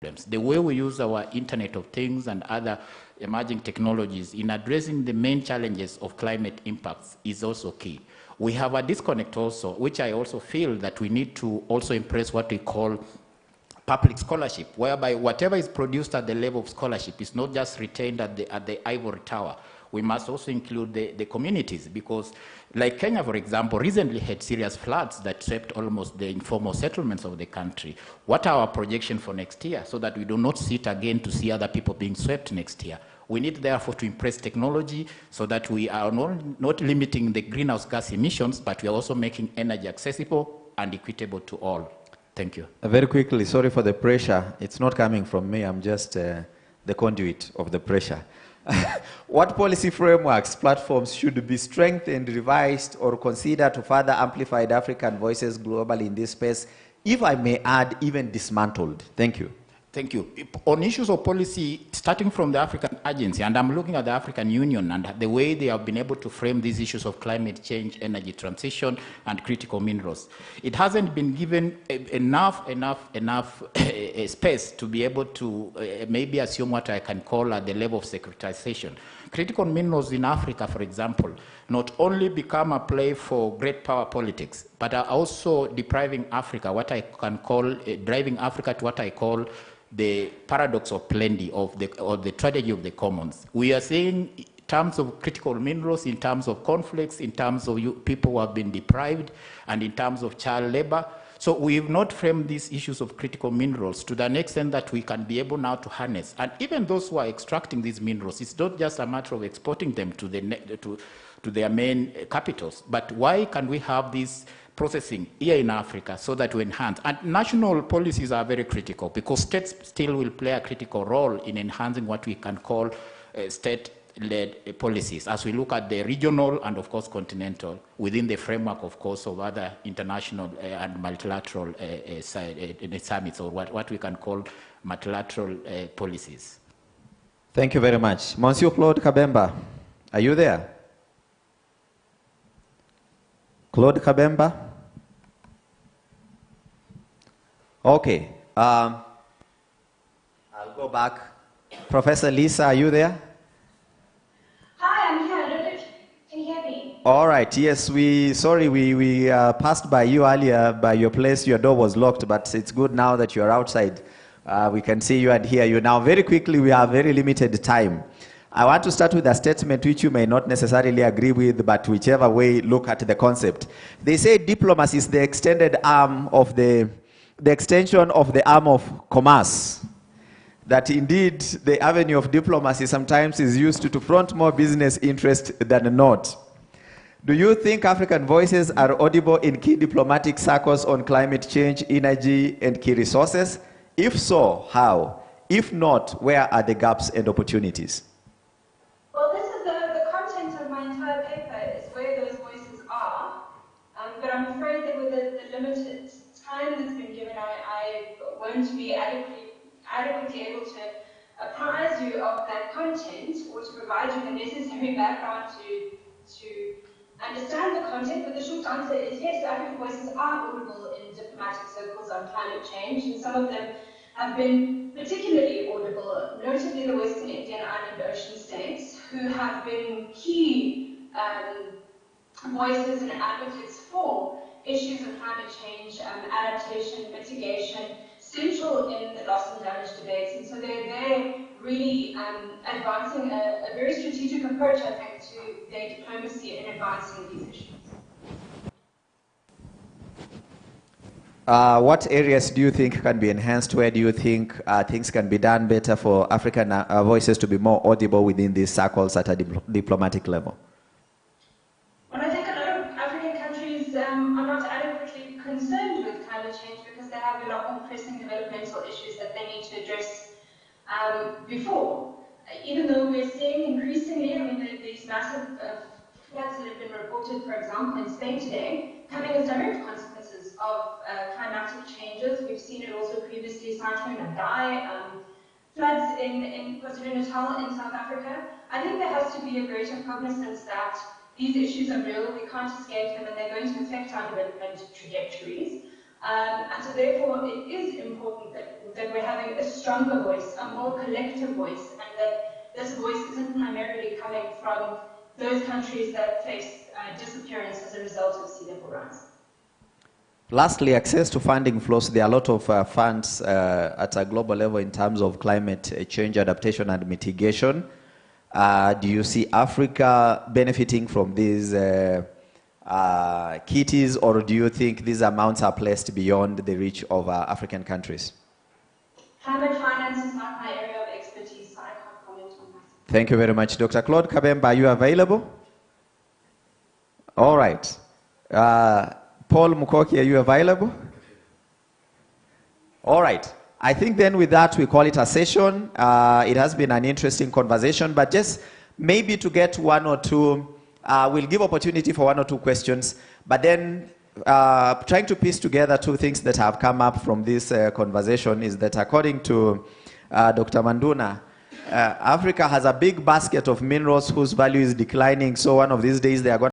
problems. The way we use our Internet of Things and other emerging technologies in addressing the main challenges of climate impacts is also key. We have a disconnect also, which I also feel that we need to also embrace what we call public scholarship, whereby whatever is produced at the level of scholarship is not just retained at the ivory tower. We must also include the communities, because like Kenya, for example, recently had serious floods that swept almost the informal settlements of the country. What are our projections for next year, so that we do not sit again to see other people being swept next year? We need therefore to embrace technology so that we are not limiting the greenhouse gas emissions, but we are also making energy accessible and equitable to all. Thank you. Very quickly, sorry for the pressure. It's not coming from me. I'm just the conduit of the pressure. What policy frameworks, platforms should be strengthened, revised, or considered to further amplify the African voices globally in this space, if I may add, even dismantled? Thank you. Thank you. On issues of policy, starting from the African Agency, and I'm looking at the African Union and the way they have been able to frame these issues of climate change, energy transition, and critical minerals. It hasn't been given enough space to be able to maybe assume what I can call at the level of securitization. Critical minerals in Africa, for example, not only become a play for great power politics, but are also depriving Africa, what I can call, driving Africa to what I call the paradox of plenty, or the tragedy of the commons. We are seeing in terms of critical minerals, in terms of conflicts, in terms of people who have been deprived, and in terms of child labor. So we've not framed these issues of critical minerals to the extent that we can be able now to harness. And even those who are extracting these minerals, it's not just a matter of exporting them to their main capitals, but why can we have this processing here in Africa so that we enhance? And national policies are very critical, because states still will play a critical role in enhancing what we can call state-led policies, as we look at the regional and, of course, continental, within the framework, of course, of other international and multilateral summits, or what we can call multilateral policies. Thank you very much. Monsieur Claude Kabemba, are you there? Claude Kabemba? Okay. I'll go back. Professor Lisa, are you there? Hi, I'm here. I don't know if can you hear me? All right. Yes, we passed by you earlier, by your place. Your door was locked, but it's good now that you're outside. We can see you and hear you. Now, very quickly, we have very limited time. I want to start with a statement which you may not necessarily agree with, but whichever way, look at the concept. They say diplomacy is the extended arm of the extension of the arm of commerce. That indeed, the avenue of diplomacy sometimes is used to front more business interest than not. Do you think African voices are audible in key diplomatic circles on climate change, energy, and key resources? If so, how? If not, where are the gaps and opportunities? Well, this is the content of my entire paper, is where those voices are. But I'm afraid that with the limited time that's been given, I won't be adequately able to apprise you of that content, or to provide you the necessary background to understand the content. But the short answer is yes, African voices are audible in diplomatic circles on climate change, and some of them have been particularly audible, notably the Western Indian Island Ocean states, who have been key voices and advocates for issues of climate change, adaptation, mitigation, central in the loss and damage debates. And so they're really advancing a very strategic approach, I think, to their diplomacy in advancing these issues. What areas do you think can be enhanced? Where do you think things can be done better for African voices to be more audible within these circles at a diplomatic level? Well, I think a lot of African countries are not adequately concerned with climate change, because they have a lot more pressing developmental issues that they need to address before. Even though we're seeing increasingly, these massive floods that have been reported, for example, in Spain today, coming as direct consequences of climatic changes. We've seen it also previously, Cyclone Adai, floods in KwaZulu-Natal in South Africa. I think there has to be a greater cognizance that these issues are real, we can't escape them, and they're going to affect our development trajectories. And so therefore it is important that we're having a stronger voice, a more collective voice, and that this voice isn't primarily coming from those countries that face disappearance as a result of sea level rise. Lastly, access to funding flows. There are a lot of funds at a global level in terms of climate change adaptation and mitigation. Do you see Africa benefiting from these kitties, or do you think these amounts are placed beyond the reach of African countries? Climate finance is not my area of expertise, so I can't comment on that. Thank you very much. Dr. Claude Kabemba, are you available? All right. Paul Mukoki, are you available? All right. I think then with that, we call it a session. It has been an interesting conversation, but just maybe to get one or two, we'll give opportunity for one or two questions, but then trying to piece together two things that have come up from this conversation is that according to Dr. Manduna, Africa has a big basket of minerals whose value is declining, so one of these days they are going